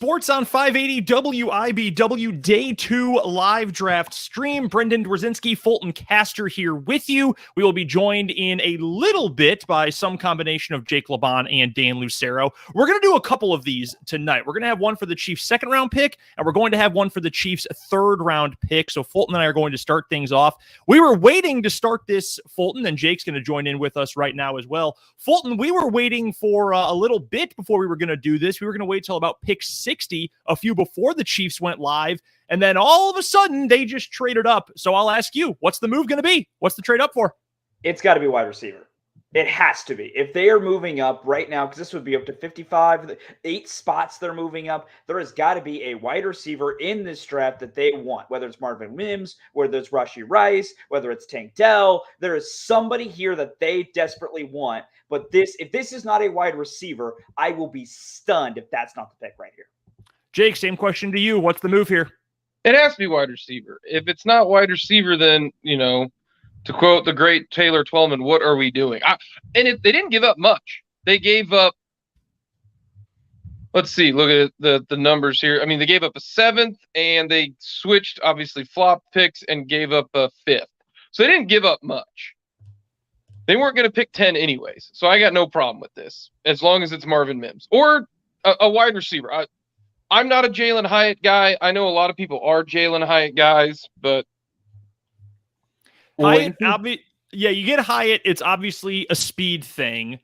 Sports on 580 WIBW Day 2 live draft stream. Brendan Dworzinski, Fulton Caster here with you. We will be joined in a little bit by some combination of Jake Laban and Dan Lucero. We're going to do a couple of these tonight. We're going to have one for the Chiefs' second-round pick, and we're going to have one for the Chiefs' third-round pick. So Fulton and I are going to start things off. We were waiting to start this, Fulton, and Jake's going to join in with us right now as well. Fulton, we were waiting for a little bit before we were going to do this. We were going to wait till about pick 60, a few before the Chiefs went live, and then all of a sudden they just traded up. So I'll ask you, what's the move going to be? What's the trade up for? It's got to be wide receiver. It has to be. If they are moving up right now, because this would be up to 55, 8 spots they're moving up, there has got to be a wide receiver in this draft that they want, whether it's Marvin Mims, whether it's Rashee Rice, whether it's Tank Dell. There is somebody here that they desperately want. But if this is not a wide receiver, I will be stunned if that's not the pick right here. Jake, same question to you. What's the move here? It has to be wide receiver. If it's not wide receiver, then, to quote the great Taylor Twellman, what are we doing? They didn't give up much. They gave up, let's see, look at the numbers here. I mean, they gave up a 7th, and they switched, obviously, flop picks and gave up a 5th. So they didn't give up much. They weren't going to pick 10 anyways. So I got no problem with this, as long as it's Marvin Mims. Or a wide receiver. I'm not a Jalen Hyatt guy. I know a lot of people are Jalen Hyatt guys, but Hyatt, you get Hyatt. It's obviously a speed thing.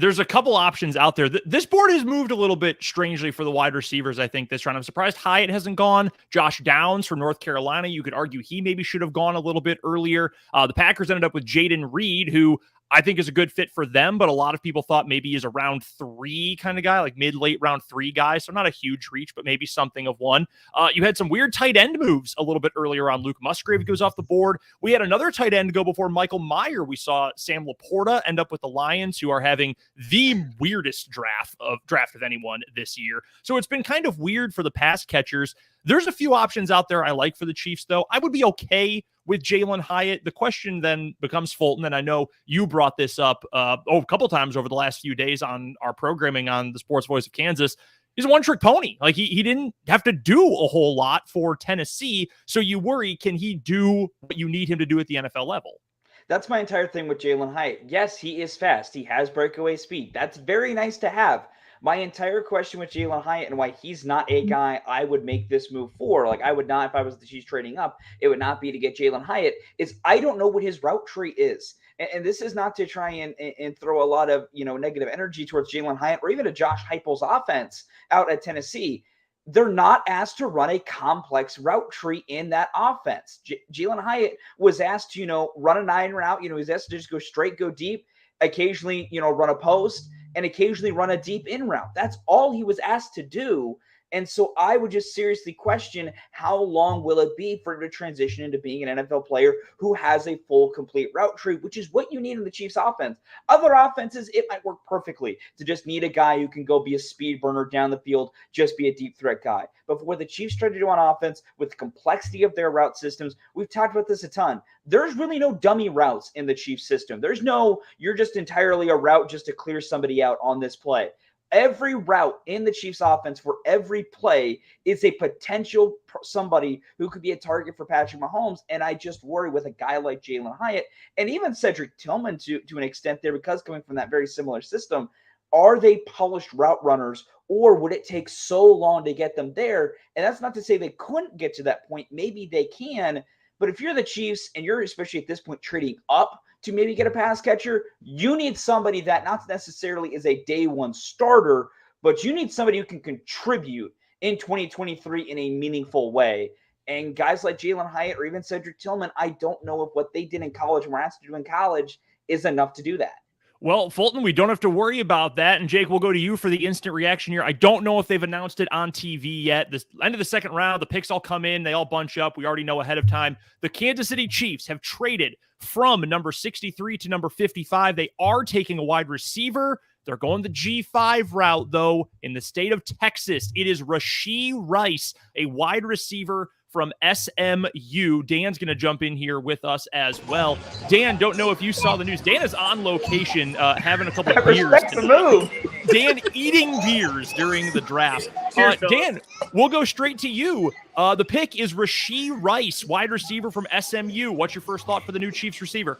There's a couple options out there. This board has moved a little bit strangely for the wide receivers, I think, this round. I'm surprised Hyatt hasn't gone. Josh Downs from North Carolina, you could argue he maybe should have gone a little bit earlier. The Packers ended up with Jaden Reed, who I think is a good fit for them, but a lot of people thought maybe is a round 3 kind of guy, like mid-late round 3 guy. So not a huge reach, but maybe something of one. You had some weird tight end moves a little bit earlier on. Luke Musgrave goes off the board. We had another tight end go before Michael Mayer. We saw Sam Laporta end up with the Lions, who are having the weirdest draft of anyone this year. So it's been kind of weird for the pass catchers. There's a few options out there I like for the Chiefs, though. I would be okay with Jalen Hyatt. The question then becomes, Fulton, and I know you brought this up a couple times over the last few days on our programming on the Sports Voice of Kansas. He's a one-trick pony. Like, he didn't have to do a whole lot for Tennessee, so you worry, can he do what you need him to do at the NFL level? That's my entire thing with Jalen Hyatt. Yes, he is fast. He has breakaway speed. That's very nice to have. My entire question with Jalen Hyatt and why he's not a guy I would make this move for, like I would not if I was the Chiefs trading up, it would not be to get Jalen Hyatt, is I don't know what his route tree is. And this is not to try and throw a lot of negative energy towards Jalen Hyatt or even a Josh Heupel's offense out at Tennessee. They're not asked to run a complex route tree in that offense. Jalen Hyatt was asked to, run a 9 route. He was asked to just go straight, go deep, occasionally, run a post, and occasionally run a deep in route. That's all he was asked to do. And so I would just seriously question, how long will it be for him to transition into being an NFL player who has a full, complete route tree, which is what you need in the Chiefs offense. Other offenses, it might work perfectly to just need a guy who can go be a speed burner down the field, just be a deep threat guy. But for what the Chiefs try to do on offense with the complexity of their route systems, we've talked about this a ton. There's really no dummy routes in the Chiefs system. There's no, you're just entirely a route just to clear somebody out on this play. Every route in the Chiefs offense for every play is a potential somebody who could be a target for Patrick Mahomes. And I just worry with a guy like Jalen Hyatt and even Cedric Tillman to an extent there, because coming from that very similar system, are they polished route runners, or would it take so long to get them there? And that's not to say they couldn't get to that point. Maybe they can. But if you're the Chiefs and you're especially at this point trading up to maybe get a pass catcher, you need somebody that not necessarily is a day one starter, but you need somebody who can contribute in 2023 in a meaningful way. And guys like Jalen Hyatt or even Cedric Tillman, I don't know if what they did in college and were asked to do in college is enough to do that. Well, Fulton, we don't have to worry about that. And Jake, we'll go to you for the instant reaction here. I don't know if they've announced it on TV yet. The end of the second round, the picks all come in. They all bunch up. We already know ahead of time. The Kansas City Chiefs have traded from number 63 to number 55. They are taking a wide receiver. They're going the G5 route, though, in the state of Texas. It is Rashee Rice, a wide receiver from SMU. Dan's going to jump in here with us as well. Dan, don't know if you saw the news. Dan is on location having a couple of beers. Respect the move. Dan eating beers during the draft. Dan, we'll go straight to you. The pick is Rashee Rice, wide receiver from SMU. What's your first thought for the new Chiefs receiver?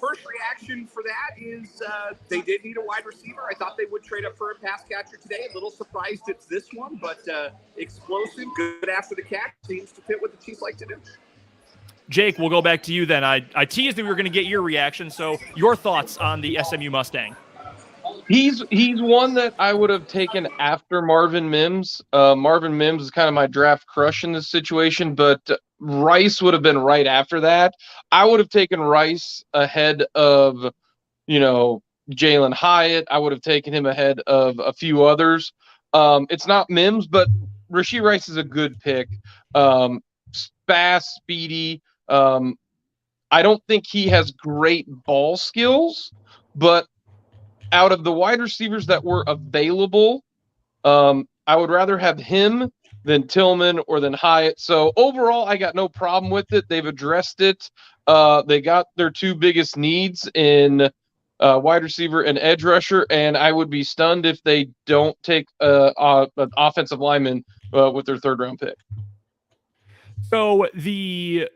First reaction for that is they did need a wide receiver. I thought they would trade up for a pass catcher today. A little surprised it's this one, but explosive, good after the catch, seems to fit what the Chiefs like to do. Jake, we'll go back to you then. I teased that we were going to get your reaction, so your thoughts on the SMU Mustang. He's one that I would have taken after Marvin Mims. Marvin Mims is kind of my draft crush in this situation, but Rice would have been right after that. I would have taken Rice ahead of, Jalen Hyatt. I would have taken him ahead of a few others. It's not Mims, but Rashee Rice is a good pick. Fast, speedy. I don't think he has great ball skills, but out of the wide receivers that were available, I would rather have him than Tillman or than Hyatt. So overall, I got no problem with it. They've addressed it. They got their two biggest needs in wide receiver and edge rusher, and I would be stunned if they don't take an offensive lineman with their third-round pick. So the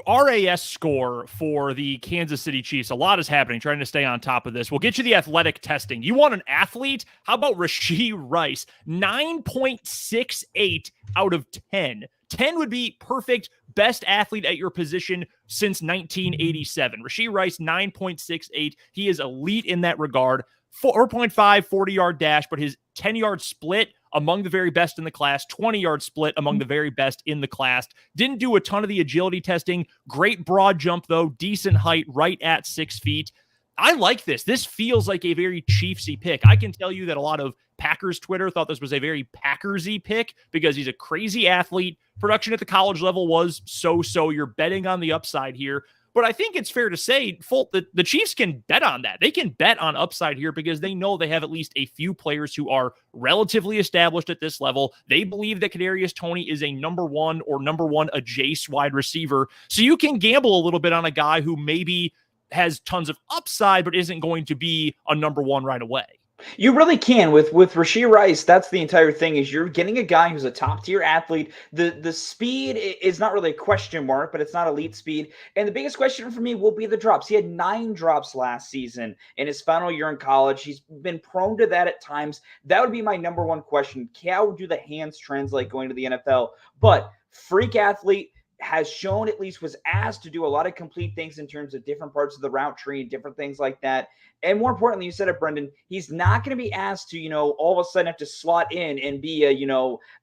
RAS score for the Kansas City Chiefs, a lot is happening, trying to stay on top of this. We'll get you the athletic testing. You want an athlete? How about Rashee Rice? 9.68 out of 10. 10 would be perfect, best athlete at your position since 1987. Rashee Rice, 9.68. He is elite in that regard. 4.5 40-yard dash, but his 10-yard split among the very best in the class, 20-yard split among the very best in the class. Didn't do a ton of the agility testing. Great broad jump, though. Decent height, right at 6 feet. I like this. This feels like a very Chiefsy pick. I can tell you that a lot of Packers Twitter thought this was a very Packersy pick because he's a crazy athlete. Production at the college level was so-so. You're betting on the upside here. But I think it's fair to say, Folt, that the Chiefs can bet on that. They can bet on upside here because they know they have at least a few players who are relatively established at this level. They believe that Kadarius Toney is a number one adjacent wide receiver. So you can gamble a little bit on a guy who maybe has tons of upside but isn't going to be a number one right away. You really can with Rashee Rice. That's the entire thing, is you're getting a guy who's a top tier athlete. The speed is not really a question mark, but it's not elite speed. And the biggest question for me will be the drops. He had 9 drops last season in his final year in college. He's been prone to that at times. That would be my number one question. How do the hands translate going to the NFL? But freak athlete, has shown, at least was asked to do a lot of complete things in terms of different parts of the route tree and different things like that. And more importantly, you said it, Brendan, he's not going to be asked to, all of a sudden have to slot in and be a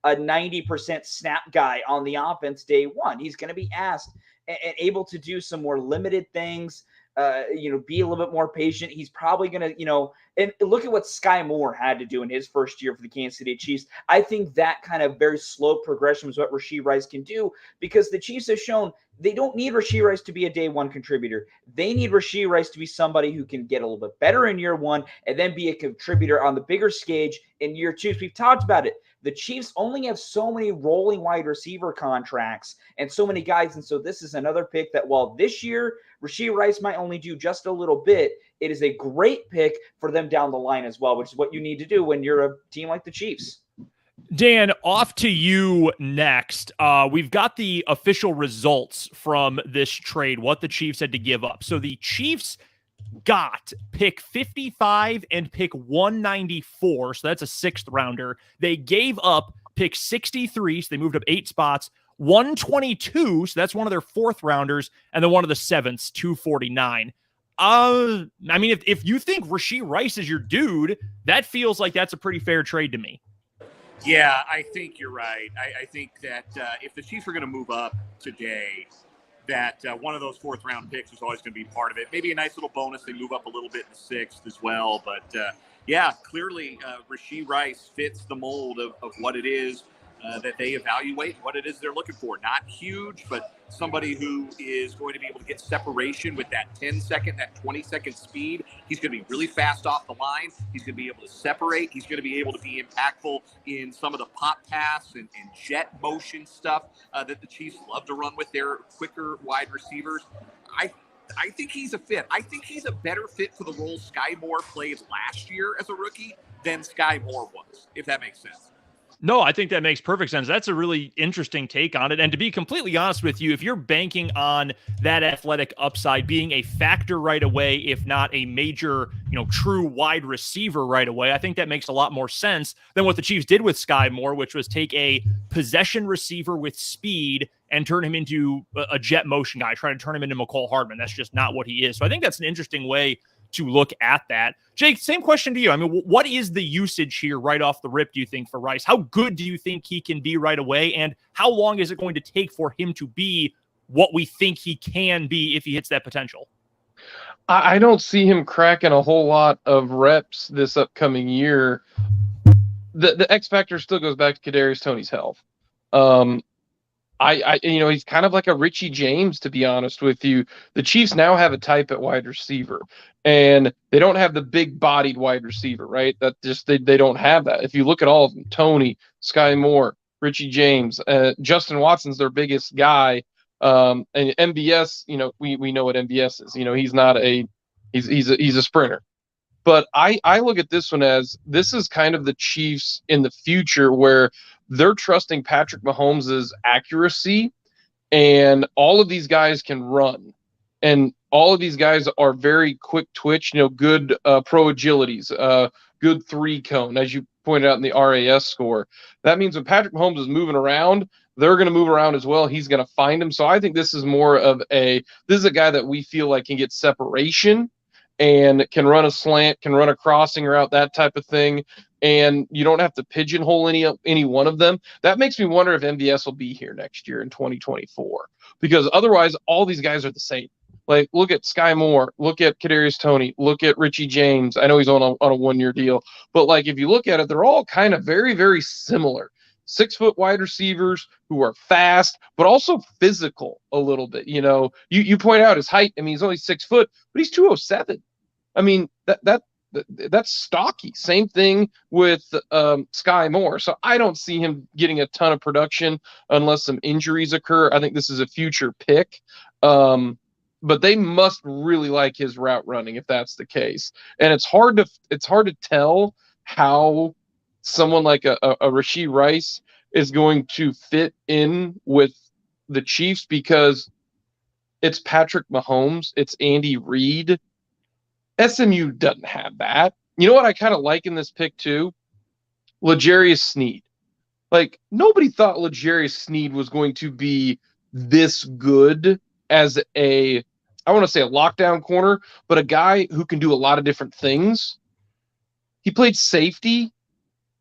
90% snap guy on the offense day one. He's going to be asked and able to do some more limited things, be a little bit more patient. He's probably going to, and look at what Sky Moore had to do in his first year for the Kansas City Chiefs. I think that kind of very slow progression is what Rashee Rice can do, because the Chiefs have shown they don't need Rashee Rice to be a day one contributor. They need Rashee Rice to be somebody who can get a little bit better in year one and then be a contributor on the bigger stage in year two. We've talked about it. The Chiefs only have so many rolling wide receiver contracts and so many guys. And so this is another pick that, while this year Rashee Rice might only do just a little bit, it is a great pick for them down the line as well, which is what you need to do when you're a team like the Chiefs. Dan, off to you next. We've got the official results from this trade, what the Chiefs had to give up. So the Chiefs got pick 55 and pick 194. So that's a 6th rounder. They gave up pick 63. So they moved up 8 spots. 122. So that's one of their 4th rounders. And then one of the 7ths, 249. I mean, if you think Rashee Rice is your dude, that feels like that's a pretty fair trade to me. Yeah, I think you're right. I think that if the Chiefs are going to move up today, that one of those 4th round picks is always going to be part of it. Maybe a nice little bonus. They move up a little bit in the 6th as well. But yeah, clearly Rashee Rice fits the mold of what it is. that they evaluate what it is they're looking for. Not huge, but somebody who is going to be able to get separation with that 10-second, that 20-second speed. He's going to be really fast off the line. He's going to be able to separate. He's going to be able to be impactful in some of the pop pass and jet motion stuff that the Chiefs love to run with their quicker wide receivers. I think he's a fit. I think he's a better fit for the role Sky Moore played last year as a rookie than Sky Moore was, if that makes sense. No, I think that makes perfect sense. That's a really interesting take on it. And to be completely honest with you, if you're banking on that athletic upside being a factor right away, if not a major, true wide receiver right away, I think that makes a lot more sense than what the Chiefs did with Sky Moore, which was take a possession receiver with speed and turn him into a jet motion guy, try to turn him into McCole Hardman. That's just not what he is. So I think that's an interesting way to look at that. Jake, same question to you. I mean, what is the usage here right off the rip, do you think, for Rice? How good do you think he can be right away? And how long is it going to take for him to be what we think he can be if he hits that potential? I don't see him cracking a whole lot of reps this upcoming year. The X factor still goes back to Kadarius Toney's health. He's kind of like a Richie James, to be honest with you. The Chiefs now have a type at wide receiver, and they don't have the big-bodied wide receiver, right? That just they don't have that. If you look at all of them, Tony, Sky Moore, Richie James, Justin Watson's their biggest guy, and MBS. We know what MBS is. He's not he's a sprinter. But I look at this one as this is kind of the Chiefs in the future where they're trusting Patrick Mahomes' accuracy, and all of these guys can run. And all of these guys are very quick twitch, good pro agilities, good 3-cone, as you pointed out in the RAS score. That means when Patrick Mahomes is moving around, they're going to move around as well. He's going to find him. So I think this is more of this is a guy that we feel like can get separation and can run a slant, can run a crossing route, that type of thing. And you don't have to pigeonhole any one of them. That makes me wonder if MVS will be here next year in 2024, because otherwise all these guys are the same. Like, look at Sky Moore, look at Kadarius Toney, look at Richie James. I know he's on a 1-year deal, but like if you look at it, they're all kind of very, very similar. 6-foot wide receivers who are fast, but also physical a little bit. You point out his height. I mean, he's only 6 foot, but he's 207. I mean, that's stocky. Same thing with Sky Moore. So I don't see him getting a ton of production unless some injuries occur. I think this is a future pick. But they must really like his route running if that's the case. And it's hard to tell how someone like a Rashee Rice is going to fit in with the Chiefs, because it's Patrick Mahomes, it's Andy Reid. SMU doesn't have that. You know what I kind of like in this pick too? L'Jarius Sneed. Like, nobody thought L'Jarius Sneed was going to be this good as I want to say a lockdown corner, but a guy who can do a lot of different things. He played safety.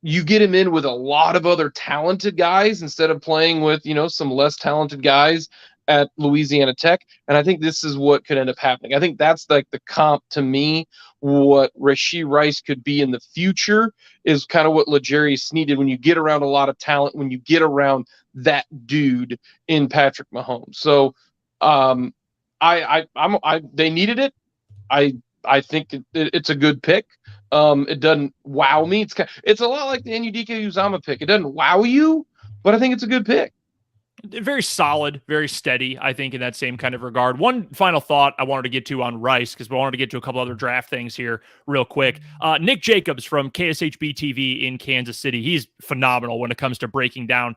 You get him in with a lot of other talented guys instead of playing with, some less talented guys at Louisiana Tech. And I think this is what could end up happening. I think that's like the comp to me. What Rashee Rice could be in the future is kind of what L'Jarius needed when you get around a lot of talent, when you get around that dude in Patrick Mahomes. So they needed it. I think it's a good pick. It doesn't wow me. It's a lot like the Ndika Uzama pick. It doesn't wow you, but I think it's a good pick. Very solid, very steady, I think, in that same kind of regard. One final thought I wanted to get to on Rice, because we wanted to get to a couple other draft things here real quick. Nick Jacobs from KSHB TV in Kansas City. He's phenomenal when it comes to breaking down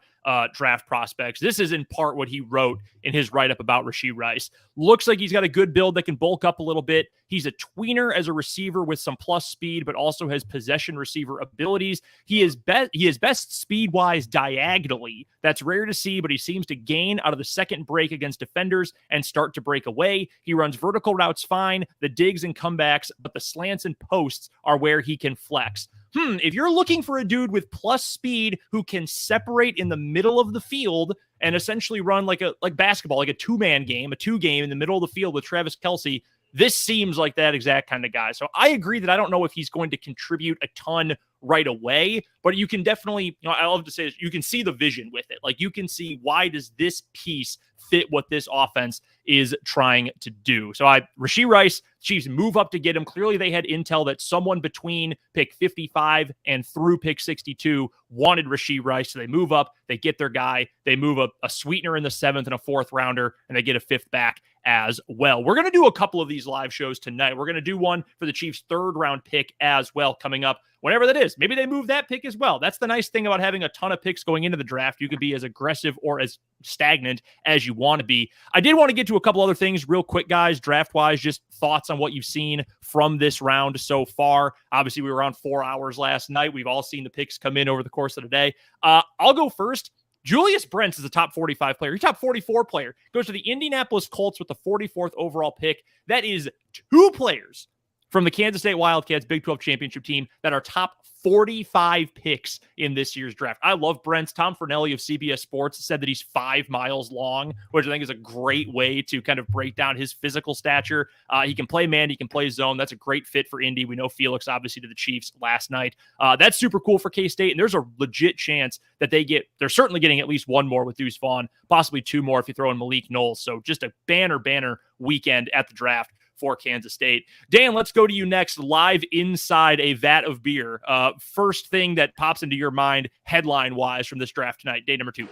draft prospects. This is in part what he wrote in his write-up about Rashee Rice. Looks like he's got a good build that can bulk up a little bit. He's a tweener as a receiver with some plus speed, but also has possession receiver abilities. He is best speed-wise diagonally. That's rare to see, but he seems to gain out of the second break against defenders and start to break away. He runs vertical routes fine, the digs and comebacks, but the slants and posts are where he can flex. If you're looking for a dude with plus speed who can separate in the middle of the field and essentially run like basketball, like a two-man game, a two-game in the middle of the field with Travis Kelce, this seems like that exact kind of guy. So I agree that I don't know if he's going to contribute a ton right away, but you can definitely, I love to say this, you can see the vision with it. Like, you can see, why does this piece fit what this offense is trying to do? So Rashee Rice, Chiefs move up to get him. Clearly they had intel that someone between pick 55 and through pick 62 wanted Rashee Rice. So they move up, they get their guy, they move up a sweetener in the 7th and a 4th rounder, and they get a 5th back as well. We're going to do a couple of these live shows tonight. We're going to do one for the Chiefs' 3rd round pick as well, coming up whenever that is. Maybe they move that pick as well. That's the nice thing about having a ton of picks going into the draft. You could be as aggressive or as stagnant as you want to be. I did want to get to a couple other things real quick, guys, draft-wise, just thoughts on what you've seen from this round so far. Obviously, we were on 4 hours last night. We've all seen the picks come in over the course of the day. I'll go first. Julius Brents is a top 45 player. He's top 44 player. Goes to the Indianapolis Colts with the 44th overall pick. That is 2 players from the Kansas State Wildcats Big 12 championship team that are top 45 picks in this year's draft. I love Brents. Tom Fornelli of CBS Sports said that he's 5 miles long, which I think is a great way to kind of break down his physical stature. He can play man, he can play zone. That's a great fit for Indy. We know Felix, obviously, to the Chiefs last night. That's super cool for K-State, and there's a legit chance that they're certainly getting at least 1 more with Deuce Vaughn, possibly 2 more if you throw in Malik Knowles. So just a banner weekend at the draft for Kansas State. Dan, let's go to you next, live inside a vat of beer. First thing that pops into your mind headline-wise from this draft tonight, day number 2.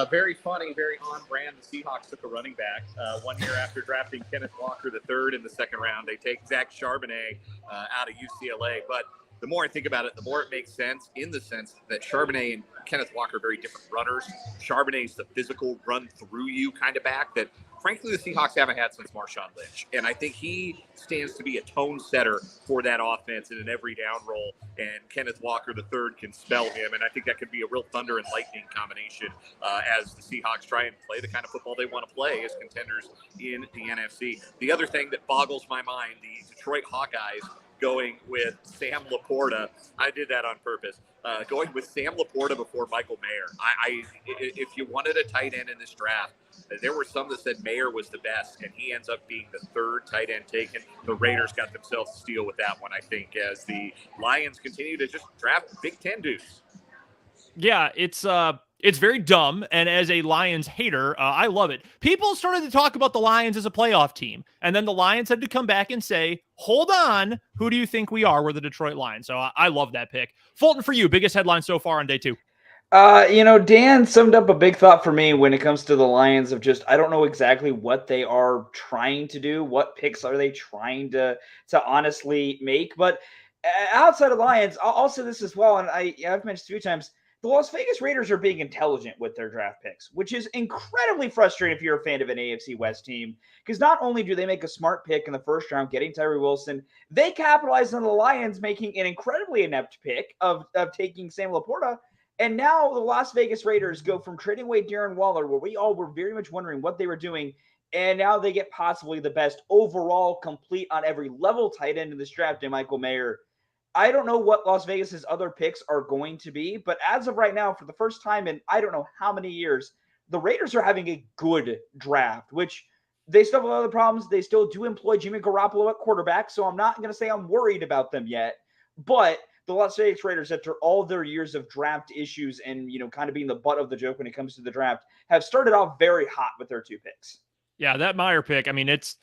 Very funny, very on brand. The Seahawks took a running back 1 year after drafting Kenneth Walker III in the 2nd round. They take Zach Charbonnet out of UCLA. But the more I think about it, the more it makes sense, in the sense that Charbonnet and Kenneth Walker are very different runners. Charbonnet's the physical, run-through-you kind of back that, frankly, the Seahawks haven't had since Marshawn Lynch. And I think he stands to be a tone setter for that offense in an every down role. And Kenneth Walker III can spell him. And I think that could be a real thunder and lightning combination as the Seahawks try and play the kind of football they want to play as contenders in the NFC. The other thing that boggles my mind, the Detroit Hawkeyes going with Sam Laporta. I did that on purpose. Going with Sam Laporta before Michael Mayer. If you wanted a tight end in this draft, there were some that said Mayer was the best, and he ends up being the 3rd tight end taken. The Raiders got themselves a steal with that one, I think, as the Lions continue to just draft Big Ten dudes. Yeah, it's very dumb, and as a Lions hater, I love it. People started to talk about the Lions as a playoff team, and then the Lions had to come back and say, hold on, who do you think we are? We're the Detroit Lions. So I love that pick. Fulton, for you, biggest headline so far on day 2. Dan summed up a big thought for me when it comes to the Lions of just, I don't know exactly what they are trying to do. What picks are they trying to honestly make? But outside of the Lions, I'll say this as well, and I've mentioned a few times, the Las Vegas Raiders are being intelligent with their draft picks, which is incredibly frustrating if you're a fan of an AFC West team, because not only do they make a smart pick in the 1st round, getting Tyree Wilson, they capitalize on the Lions making an incredibly inept pick of taking Sam Laporta. And now the Las Vegas Raiders go from trading away Darren Waller, where we all were very much wondering what they were doing, and now they get possibly the best overall, complete on every level tight end in this draft in Michael Mayer. I don't know what Las Vegas's other picks are going to be, but as of right now, for the first time in I don't know how many years, the Raiders are having a good draft, which they still have other problems. They still do employ Jimmy Garoppolo at quarterback, so I'm not going to say I'm worried about them yet. But the Las Vegas Raiders, after all their years of draft issues and, kind of being the butt of the joke when it comes to the draft, have started off very hot with their 2 picks. Yeah, that Meyer pick, I mean, it's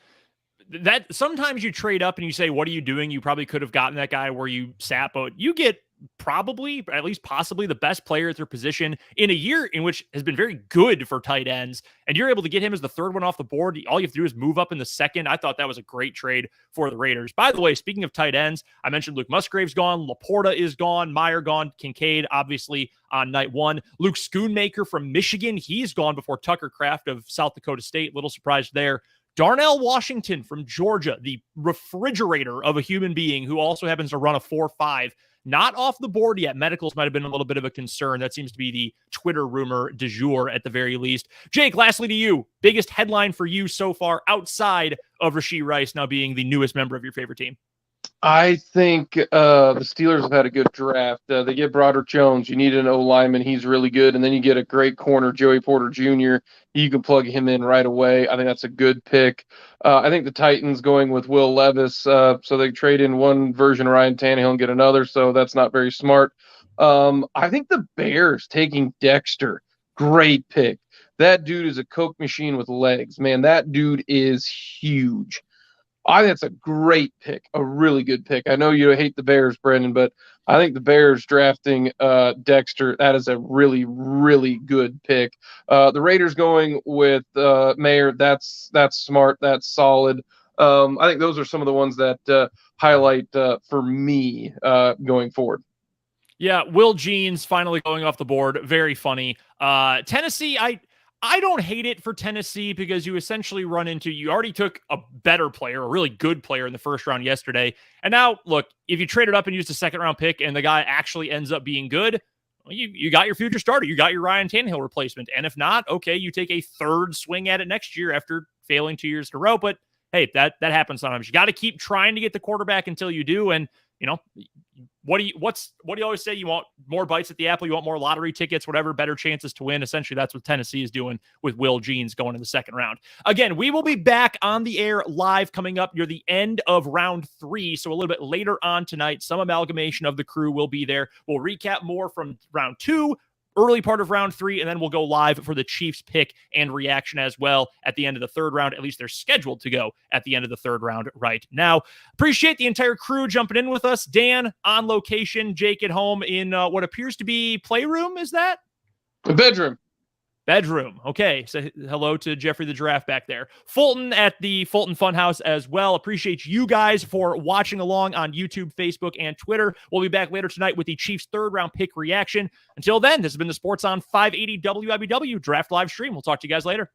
that sometimes you trade up and you say, what are you doing? You probably could have gotten that guy where you sat, but you get probably, at least possibly, the best player at their position in a year in which has been very good for tight ends, and you're able to get him as the 3rd one off the board. All you have to do is move up in the 2nd. I thought that was a great trade for the Raiders. By the way, speaking of tight ends, I mentioned Luke Musgrave's gone, Laporta is gone, Meyer gone, Kincaid obviously on night 1. Luke Schoonmaker from Michigan, he's gone before Tucker Kraft of South Dakota State. Little surprised there. Darnell Washington from Georgia, the refrigerator of a human being who also happens to run a 4.5. Not off the board yet. Medicals might have been a little bit of a concern. That seems to be the Twitter rumor du jour at the very least. Jake, lastly to you, biggest headline for you so far outside of Rashee Rice now being the newest member of your favorite team? I think the Steelers have had a good draft. They get Broderick Jones. You need an O lineman. He's really good. And then you get a great corner, Joey Porter Jr. You can plug him in right away. I think that's a good pick. I think the Titans going with Will Levis. So they trade in one version of Ryan Tannehill and get another. So that's not very smart. I think the Bears taking Dexter. Great pick. That dude is a Coke machine with legs. Man, that dude is huge. I think that's a great pick, a really good pick. I know you hate the Bears, Brendan, but I think the Bears drafting Dexter, that is a really, really good pick. The Raiders going with Mayer, that's smart, that's solid. I think those are some of the ones that highlight for me going forward. Yeah, Will Jeans finally going off the board. Very funny. Tennessee, I don't hate it for Tennessee because you essentially run into, you already took a better player, a really good player in the first round yesterday. And now, look, if you traded up and used a second round pick and the guy actually ends up being good, well, you got your future starter. You got your Ryan Tannehill replacement. And if not, okay, you take a third swing at it next year after failing 2 years in a row. But hey, that happens sometimes. You got to keep trying to get the quarterback until you do. And, you know, what do you always say? You want more bites at the apple, you want more lottery tickets, whatever, better chances to win. Essentially, that's what Tennessee is doing with Will Jeans going in the second round. Again, we will be back on the air live coming up near the end of round 3. So a little bit later on tonight, some amalgamation of the crew will be there. We'll recap more from round 2, early part of round 3, and then we'll go live for the Chiefs pick and reaction as well at the end of the third round. At least they're scheduled to go at the end of the third round right now. Appreciate the entire crew jumping in with us. Dan on location, Jake at home in what appears to be playroom. Is that? The bedroom. Okay. So hello to Jeffrey the Giraffe back there. Fulton at the Fulton Funhouse as well. Appreciate you guys for watching along on YouTube, Facebook, and Twitter. We'll be back later tonight with the Chiefs third round pick reaction. Until then, this has been the Sports on 580 WIBW Draft Live Stream. We'll talk to you guys later.